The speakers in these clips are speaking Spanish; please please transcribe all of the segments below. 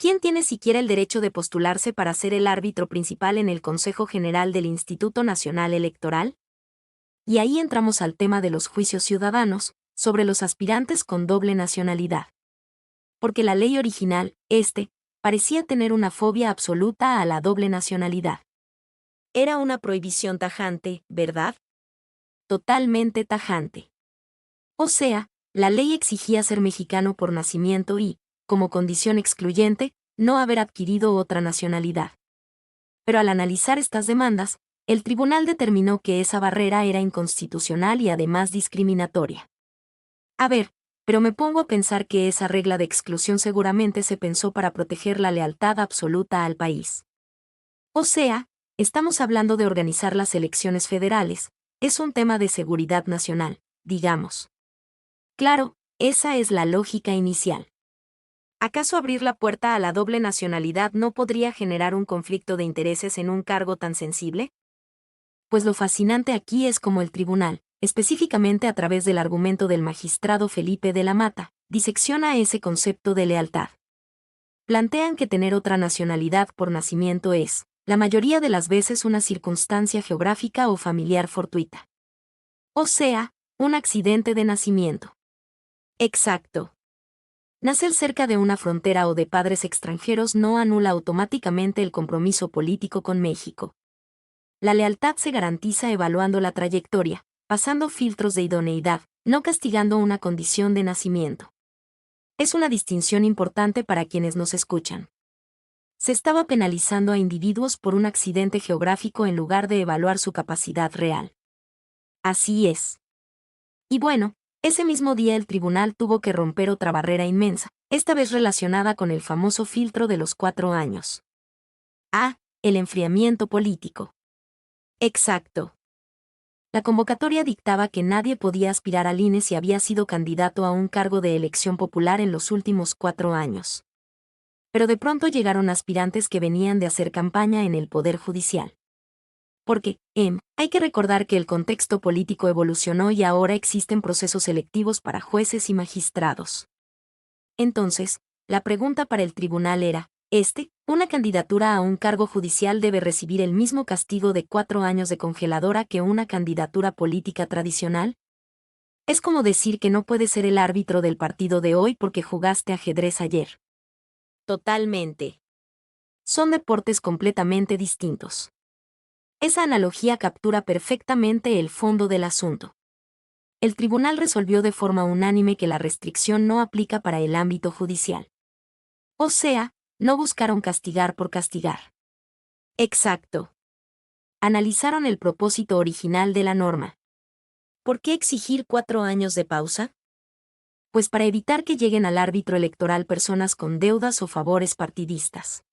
¿Quién tiene siquiera el derecho de postularse para ser el árbitro principal en el Consejo General del Instituto Nacional Electoral? Y ahí entramos al tema de los juicios ciudadanos, sobre los aspirantes con doble nacionalidad. Porque la ley original, parecía tener una fobia absoluta a la doble nacionalidad. Era una prohibición tajante, ¿verdad? Totalmente tajante. O sea, la ley exigía ser mexicano por nacimiento y, como condición excluyente, no haber adquirido otra nacionalidad. Pero al analizar estas demandas, el tribunal determinó que esa barrera era inconstitucional y además discriminatoria. A ver, pero me pongo a pensar que esa regla de exclusión seguramente se pensó para proteger la lealtad absoluta al país. O sea, estamos hablando de organizar las elecciones federales, es un tema de seguridad nacional, digamos. Claro, esa es la lógica inicial. ¿Acaso abrir la puerta a la doble nacionalidad no podría generar un conflicto de intereses en un cargo tan sensible? Pues lo fascinante aquí es cómo el tribunal, específicamente a través del argumento del magistrado Felipe de la Mata, disecciona ese concepto de lealtad. Plantean que tener otra nacionalidad por nacimiento es, la mayoría de las veces, una circunstancia geográfica o familiar fortuita. O sea, un accidente de nacimiento. Exacto. Nacer cerca de una frontera o de padres extranjeros no anula automáticamente el compromiso político con México. La lealtad se garantiza evaluando la trayectoria, pasando filtros de idoneidad, no castigando una condición de nacimiento. Es una distinción importante para quienes nos escuchan. Se estaba penalizando a individuos por un accidente geográfico en lugar de evaluar su capacidad real. Así es. Y bueno, ese mismo día el tribunal tuvo que romper otra barrera inmensa, esta vez relacionada con el famoso filtro de los 4 años. El enfriamiento político. Exacto. La convocatoria dictaba que nadie podía aspirar al INE si había sido candidato a un cargo de elección popular en los últimos 4 años. Pero de pronto llegaron aspirantes que venían de hacer campaña en el Poder Judicial. Porque, hay que recordar que el contexto político evolucionó y ahora existen procesos selectivos para jueces y magistrados. Entonces, la pregunta para el tribunal era, ¿una candidatura a un cargo judicial debe recibir el mismo castigo de 4 años de congeladora que una candidatura política tradicional? Es como decir que no puedes ser el árbitro del partido de hoy porque jugaste ajedrez ayer. Totalmente. Son deportes completamente distintos. Esa analogía captura perfectamente el fondo del asunto. El tribunal resolvió de forma unánime que la restricción no aplica para el ámbito judicial. O sea, no buscaron castigar por castigar. Exacto. Analizaron el propósito original de la norma. ¿Por qué exigir 4 años de pausa? Pues para evitar que lleguen al árbitro electoral personas con deudas o favores partidistas.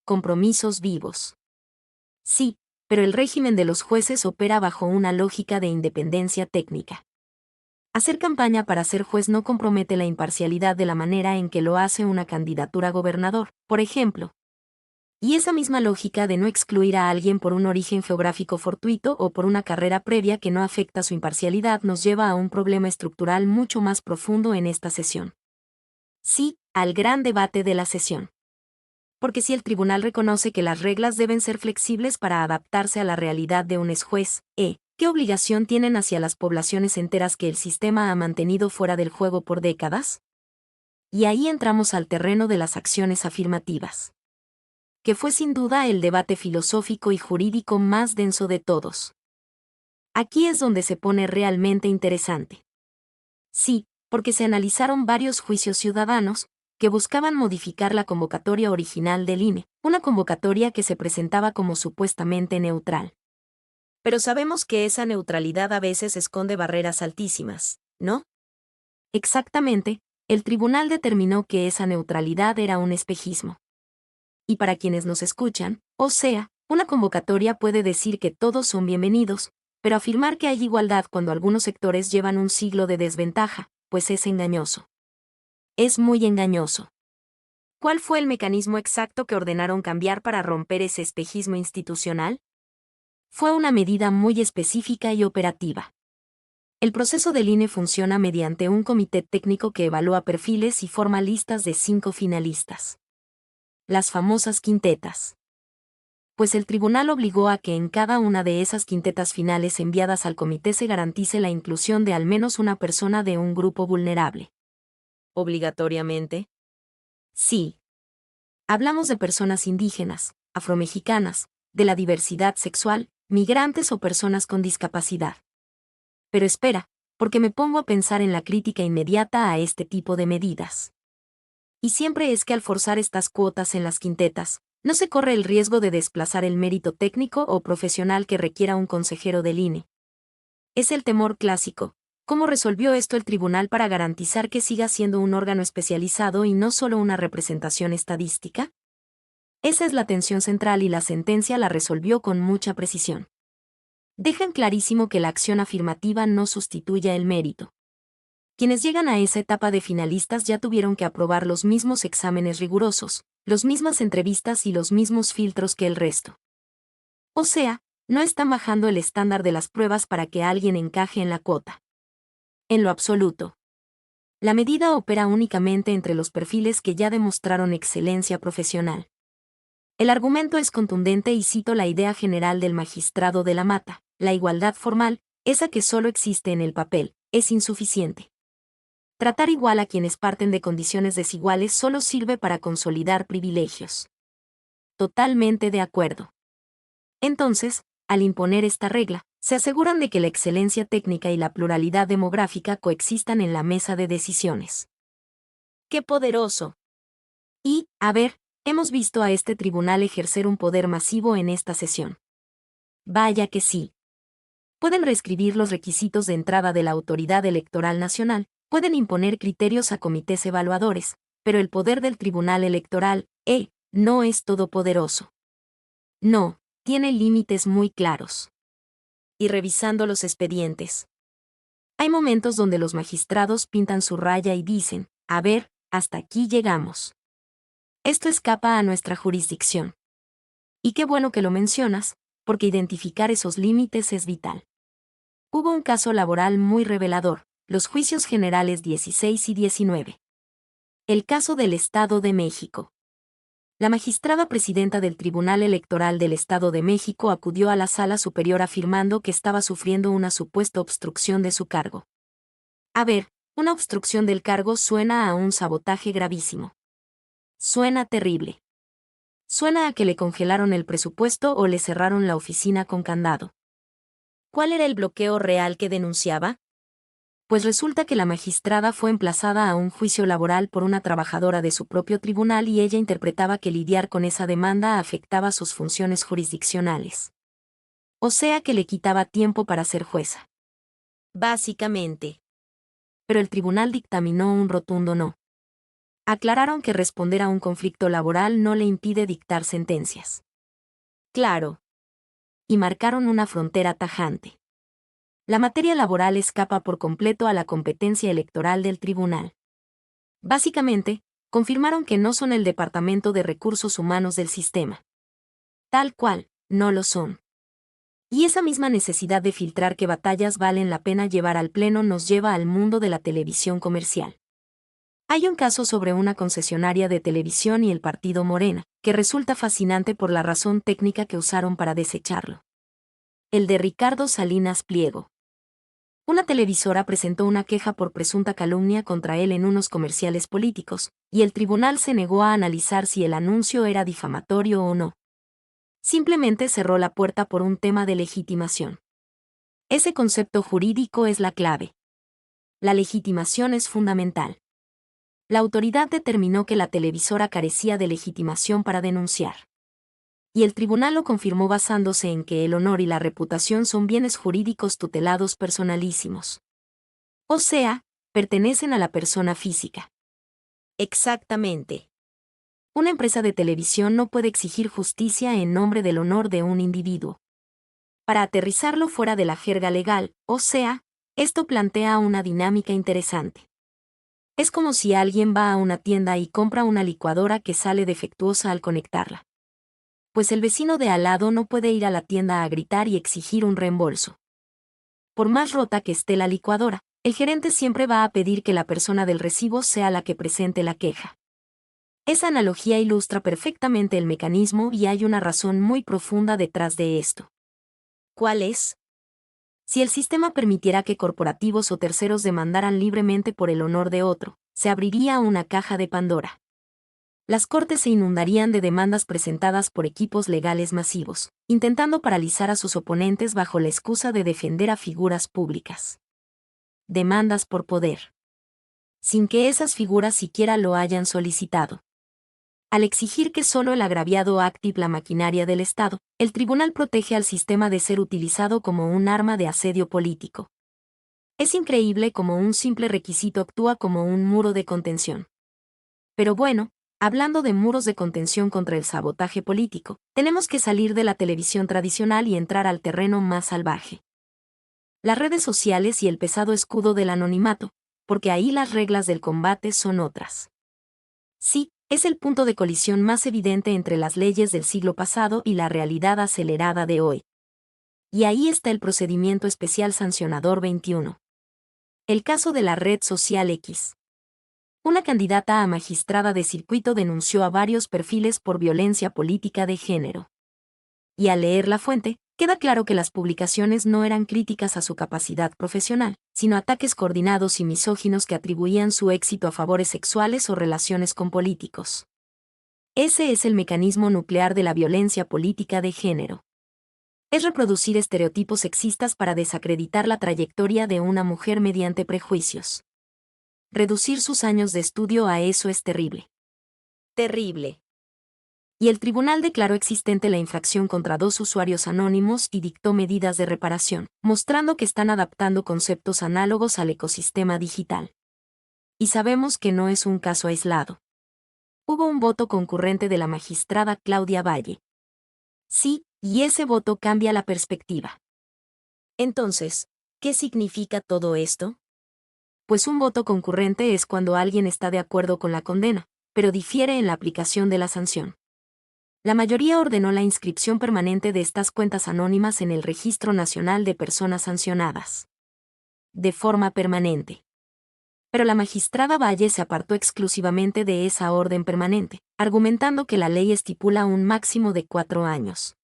Compromisos vivos. Sí, pero el régimen de los jueces opera bajo una lógica de independencia técnica. Hacer campaña para ser juez no compromete la imparcialidad de la manera en que lo hace una candidatura a gobernador, por ejemplo. Y esa misma lógica de no excluir a alguien por un origen geográfico fortuito o por una carrera previa que no afecta su imparcialidad nos lleva a un problema estructural mucho más profundo en esta sesión. Sí, al gran debate de la sesión. Porque si el tribunal reconoce que las reglas deben ser flexibles para adaptarse a la realidad de un exjuez, ¿qué obligación tienen hacia las poblaciones enteras que el sistema ha mantenido fuera del juego por décadas? Y ahí entramos al terreno de las acciones afirmativas. Que fue sin duda el debate filosófico y jurídico más denso de todos. Aquí es donde se pone realmente interesante. Sí, porque se analizaron varios juicios ciudadanos, que buscaban modificar la convocatoria original del INE, una convocatoria que se presentaba como supuestamente neutral. Pero sabemos que esa neutralidad a veces esconde barreras altísimas, ¿no? Exactamente, el tribunal determinó que esa neutralidad era un espejismo. Y para quienes nos escuchan, o sea, una convocatoria puede decir que todos son bienvenidos, pero afirmar que hay igualdad cuando algunos sectores llevan un siglo de desventaja, pues es engañoso. Es muy engañoso. ¿Cuál fue el mecanismo exacto que ordenaron cambiar para romper ese espejismo institucional? Fue una medida muy específica y operativa. El proceso del INE funciona mediante un comité técnico que evalúa perfiles y forma listas de 5 finalistas. las famosas quintetas. Pues el tribunal obligó a que en cada una de esas quintetas finales enviadas al comité se garantice la inclusión de al menos una persona de un grupo vulnerable. ¿Obligatoriamente? Sí. Hablamos de personas indígenas, afromexicanas, de la diversidad sexual, migrantes o personas con discapacidad. Pero espera, porque me pongo a pensar en la crítica inmediata a este tipo de medidas. Y siempre es que al forzar estas cuotas en las quintetas, no se corre el riesgo de desplazar el mérito técnico o profesional que requiera un consejero del INE. Es el temor clásico. ¿Cómo resolvió esto el tribunal para garantizar que siga siendo un órgano especializado y no solo una representación estadística? Esa es la tensión central y la sentencia la resolvió con mucha precisión. Dejan clarísimo que la acción afirmativa no sustituye el mérito. Quienes llegan a esa etapa de finalistas ya tuvieron que aprobar los mismos exámenes rigurosos, las mismas entrevistas y los mismos filtros que el resto. O sea, no están bajando el estándar de las pruebas para que alguien encaje en la cuota. En lo absoluto. La medida opera únicamente entre los perfiles que ya demostraron excelencia profesional. El argumento es contundente y cito la idea general del magistrado de la Mata: la igualdad formal, esa que solo existe en el papel, es insuficiente. Tratar igual a quienes parten de condiciones desiguales solo sirve para consolidar privilegios. Totalmente de acuerdo. Entonces, al imponer esta regla, se aseguran de que la excelencia técnica y la pluralidad demográfica coexistan en la mesa de decisiones. ¡Qué poderoso! Y, a ver, hemos visto a este tribunal ejercer un poder masivo en esta sesión. Vaya que sí. Pueden reescribir los requisitos de entrada de la Autoridad Electoral Nacional, pueden imponer criterios a comités evaluadores, pero el poder del Tribunal Electoral, no es todopoderoso. No, tiene límites muy claros. Y revisando los expedientes. Hay momentos donde los magistrados pintan su raya y dicen: a ver, hasta aquí llegamos. Esto escapa a nuestra jurisdicción. Y qué bueno que lo mencionas, porque identificar esos límites es vital. Hubo un caso laboral muy revelador: los juicios generales 16 y 19. El caso del Estado de México. La magistrada presidenta del Tribunal Electoral del Estado de México acudió a la Sala Superior afirmando que estaba sufriendo una supuesta obstrucción de su cargo. A ver, una obstrucción del cargo suena a un sabotaje gravísimo. Suena terrible. Suena a que le congelaron el presupuesto o le cerraron la oficina con candado. ¿Cuál era el bloqueo real que denunciaba? Pues resulta que la magistrada fue emplazada a un juicio laboral por una trabajadora de su propio tribunal y ella interpretaba que lidiar con esa demanda afectaba sus funciones jurisdiccionales. O sea que le quitaba tiempo para ser jueza. Básicamente. Pero el tribunal dictaminó un rotundo no. Aclararon que responder a un conflicto laboral no le impide dictar sentencias. Claro. Y marcaron una frontera tajante. La materia laboral escapa por completo a la competencia electoral del tribunal. Básicamente, confirmaron que no son el Departamento de Recursos Humanos del sistema. Tal cual, no lo son. Y esa misma necesidad de filtrar qué batallas valen la pena llevar al pleno nos lleva al mundo de la televisión comercial. Hay un caso sobre una concesionaria de televisión y el partido Morena, que resulta fascinante por la razón técnica que usaron para desecharlo. El de Ricardo Salinas Pliego. Una televisora presentó una queja por presunta calumnia contra él en unos comerciales políticos, y el tribunal se negó a analizar si el anuncio era difamatorio o no. Simplemente cerró la puerta por un tema de legitimación. Ese concepto jurídico es la clave. La legitimación es fundamental. La autoridad determinó que la televisora carecía de legitimación para denunciar. Y el tribunal lo confirmó basándose en que el honor y la reputación son bienes jurídicos tutelados personalísimos. O sea, pertenecen a la persona física. Exactamente. Una empresa de televisión no puede exigir justicia en nombre del honor de un individuo. Para aterrizarlo fuera de la jerga legal, o sea, esto plantea una dinámica interesante. Es como si alguien va a una tienda y compra una licuadora que sale defectuosa al conectarla. Pues el vecino de al lado no puede ir a la tienda a gritar y exigir un reembolso. Por más rota que esté la licuadora, el gerente siempre va a pedir que la persona del recibo sea la que presente la queja. Esa analogía ilustra perfectamente el mecanismo y hay una razón muy profunda detrás de esto. ¿Cuál es? Si el sistema permitiera que corporativos o terceros demandaran libremente por el honor de otro, se abriría una caja de Pandora. Las cortes se inundarían de demandas presentadas por equipos legales masivos, intentando paralizar a sus oponentes bajo la excusa de defender a figuras públicas. Demandas por poder. Sin que esas figuras siquiera lo hayan solicitado. Al exigir que solo el agraviado active la maquinaria del Estado, el tribunal protege al sistema de ser utilizado como un arma de asedio político. Es increíble cómo un simple requisito actúa como un muro de contención. Pero bueno, hablando de muros de contención contra el sabotaje político, tenemos que salir de la televisión tradicional y entrar al terreno más salvaje. Las redes sociales y el pesado escudo del anonimato, porque ahí las reglas del combate son otras. Sí, es el punto de colisión más evidente entre las leyes del siglo pasado y la realidad acelerada de hoy. Y ahí está el procedimiento especial sancionador 21. El caso de la red social X. Una candidata a magistrada de circuito denunció a varios perfiles por violencia política de género. Y al leer la fuente, queda claro que las publicaciones no eran críticas a su capacidad profesional, sino ataques coordinados y misóginos que atribuían su éxito a favores sexuales o relaciones con políticos. Ese es el mecanismo nuclear de la violencia política de género. Es reproducir estereotipos sexistas para desacreditar la trayectoria de una mujer mediante prejuicios. Reducir sus años de estudio a eso es terrible. Terrible. Y el tribunal declaró existente la infracción contra 2 usuarios anónimos y dictó medidas de reparación, mostrando que están adaptando conceptos análogos al ecosistema digital. Y sabemos que no es un caso aislado. Hubo un voto concurrente de la magistrada Claudia Valle. Sí, y ese voto cambia la perspectiva. Entonces, ¿qué significa todo esto? Pues un voto concurrente es cuando alguien está de acuerdo con la condena, pero difiere en la aplicación de la sanción. La mayoría ordenó la inscripción permanente de estas cuentas anónimas en el Registro Nacional de Personas Sancionadas. De forma permanente. Pero la magistrada Valle se apartó exclusivamente de esa orden permanente, argumentando que la ley estipula un máximo de 4 años.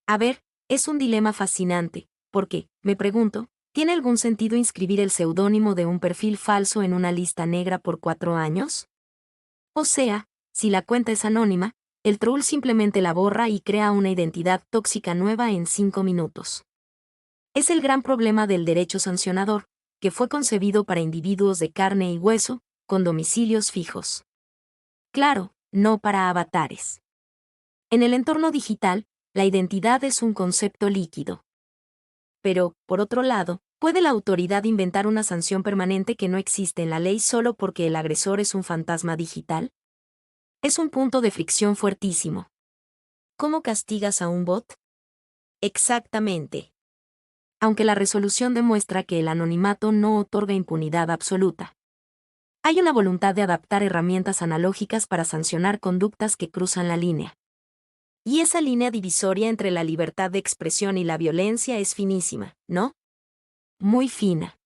A ver, es un dilema fascinante, porque, me pregunto, ¿tiene algún sentido inscribir el seudónimo de un perfil falso en una lista negra por 4 años? O sea, si la cuenta es anónima, el troll simplemente la borra y crea una identidad tóxica nueva en 5 minutos. Es el gran problema del derecho sancionador, que fue concebido para individuos de carne y hueso, con domicilios fijos. Claro, no para avatares. En el entorno digital, la identidad es un concepto líquido. Pero, por otro lado, ¿puede la autoridad inventar una sanción permanente que no existe en la ley solo porque el agresor es un fantasma digital? Es un punto de fricción fuertísimo. ¿Cómo castigas a un bot? Exactamente. Aunque la resolución demuestra que el anonimato no otorga impunidad absoluta. Hay una voluntad de adaptar herramientas analógicas para sancionar conductas que cruzan la línea. Y esa línea divisoria entre la libertad de expresión y la violencia es finísima, ¿no? Muy fina.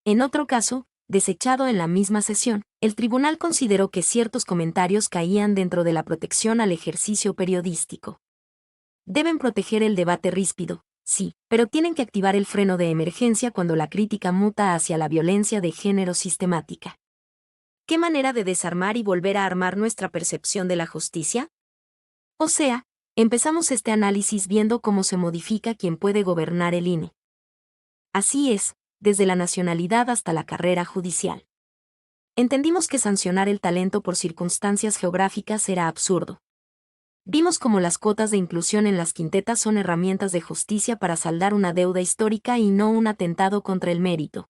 En otro caso, desechado en la misma sesión, el tribunal consideró que ciertos comentarios caían dentro de la protección al ejercicio periodístico. Deben proteger el debate ríspido, sí, pero tienen que activar el freno de emergencia cuando la crítica muta hacia la violencia de género sistemática. ¿Qué manera de desarmar y volver a armar nuestra percepción de la justicia? O sea, empezamos este análisis viendo cómo se modifica quien puede gobernar el INE. Así es, desde la nacionalidad hasta la carrera judicial. Entendimos que sancionar el talento por circunstancias geográficas era absurdo. Vimos cómo las cuotas de inclusión en las quintetas son herramientas de justicia para saldar una deuda histórica y no un atentado contra el mérito.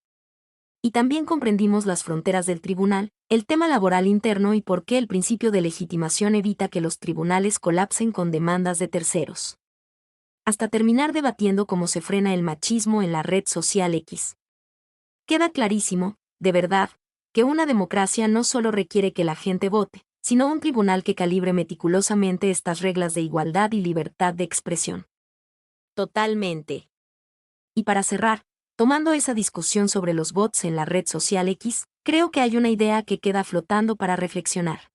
Y también comprendimos las fronteras del tribunal, el tema laboral interno y por qué el principio de legitimación evita que los tribunales colapsen con demandas de terceros. Hasta terminar debatiendo cómo se frena el machismo en la red social X. Queda clarísimo, de verdad, que una democracia no solo requiere que la gente vote, sino un tribunal que calibre meticulosamente estas reglas de igualdad y libertad de expresión. Totalmente. Y para cerrar, tomando esa discusión sobre los bots en la red social X, creo que hay una idea que queda flotando para reflexionar.